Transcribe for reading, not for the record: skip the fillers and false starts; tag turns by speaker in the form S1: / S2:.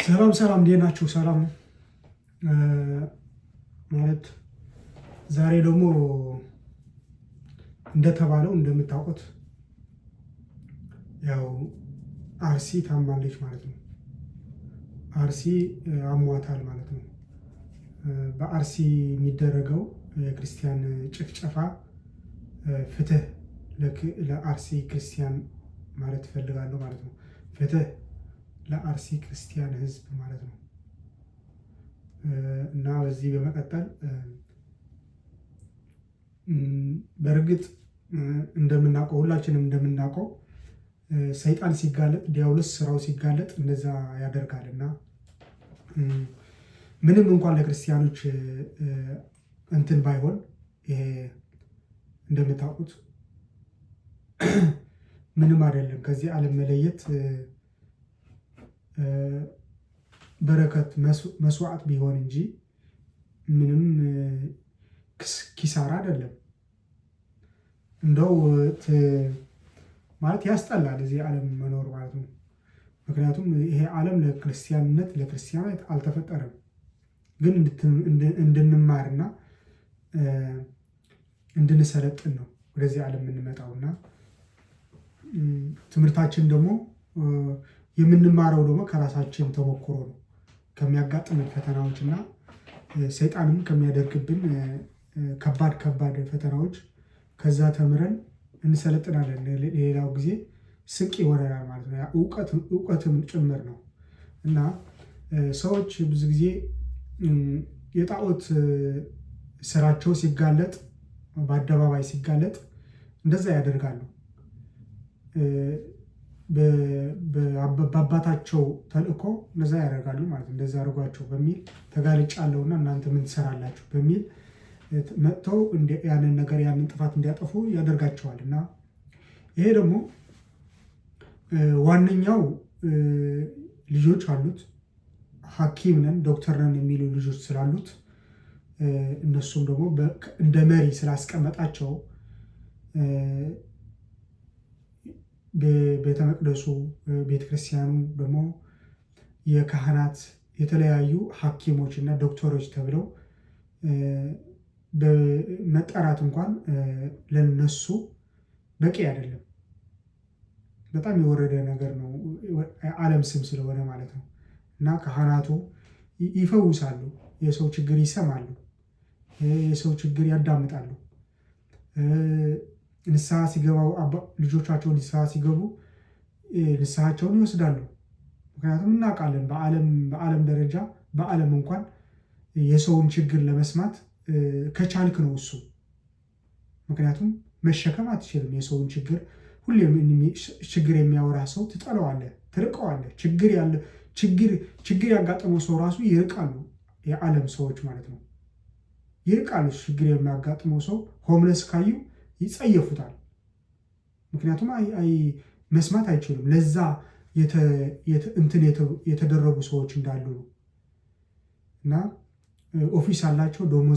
S1: ሰላም እንዴት ናችሁ? ሰላም ማለት ዛሬ ደግሞ እንደተባለው እንደምታውቁት ያው አርሲ ታማለች ማለት ነው። አርሲ አሟታል ማለት ነው። በአርሲ የሚደረገው የክርስቲያን ጭፍጨፋ ፍትህ ለአርሲ ክርስቲያን ማለት እፈልጋለሁ ማለት ነው። ፍትህ ለአርሲ ክርስቲያን ህዝብ ማለት ነው። እና በዚህ በመቀጠል በእርግጥ እንደምናውቀው ሁላችንም እንደምናውቀው ሰይጣን ሲጋለጥ ዲያብሎስ ስራው ሲጋለጥ እንደዛ ያደርጋል እና ምንም እንኳን ለክርስቲያኖች እንትን ባይሆን ይሄ እንደምታውቁት ምንም አይደለም። ከዚህ ዓለም መለየት በረከት መስዋዕት ቢሆን እንጂ ምንም ኪሳራ አይደለም። እንደው ማለት ያስጠላል እዚህ ዓለም መኖር ማለት ነው። ምክንያቱም ይሄ ዓለም ለክርስቲያናት አልተፈጠረም። ግን እንድንማርና እንድንሰለጥን ነው ወደዚህ ዓለም የምንመጣውና ትምህርታችን ደግሞ የምንማረው ደግሞ ከራሳችን ተሞክሮ ነው። ከሚያጋጥመን ፈተናዎች እና ሰይጣንም ከሚያደርግብን ከባድ ፈተናዎች ከዛ ተምረን እንሰለጥናለን። ሌላው ጊዜ ስንቅ ይሆነናል ማለት ነው። እውቀትም ጭምር ነው እና ሰዎች ብዙ ጊዜ የጣዖት ስራቸው ሲጋለጥ በአደባባይ ሲጋለጥ እንደዛ ያደርጋሉ። በአባታቸው ተልእኮ እንደዛ ያደርጋሉ ማለት ነው። እንደዛ አድርጓቸው በሚል ተጋልጫለሁና እናንተ ምን ትሰራላችሁ በሚል መጥተው ያንን ጥፋት እንዲያጠፉ ያደርጋቸዋል። እና ይሄ ደግሞ ዋነኛው ልጆች አሉት፣ ሐኪም ነን ዶክተር ነን የሚሉ ልጆች ስላሉት እነሱም ደግሞ እንደ መሪ ስላስቀመጣቸው ቤተ መቅደሱ ቤተክርስቲያኑ ደግሞ የካህናት የተለያዩ ሐኪሞች እና ዶክተሮች ተብለው በመጠራት እንኳን ለነሱ በቂ አይደለም። በጣም የወረደ ነገር ነው፣ ዓለም ስም ስለሆነ ማለት ነው። እና ካህናቱ ይፈውሳሉ፣ የሰው ችግር ይሰማሉ፣ የሰው ችግር ያዳምጣሉ። ንስሐ ሲገባው ልጆቻቸው ንስሐ ሲገቡ ንስሐቸውን ይወስዳሉ። ምክንያቱም እናውቃለን በዓለም ደረጃ በዓለም እንኳን የሰውን ችግር ለመስማት ከቻልክ ነው እሱ። ምክንያቱም መሸከም አትችልም የሰውን ችግር። ሁሌም ችግር የሚያወራ ሰው ትጠለዋለህ፣ ትርቀዋለህ። ችግር ያጋጠመው ሰው ራሱ ይርቃሉ፣ የዓለም ሰዎች ማለት ነው ይርቃሉ። ችግር የሚያጋጥመው ሰው ሆምለስ ካዩ ይጸየፉታል። ምክንያቱም መስማት አይችሉም። ለዛ የተደረጉ ሰዎች እንዳሉ ነው። እና ኦፊስ አላቸው፣ ደሞዝ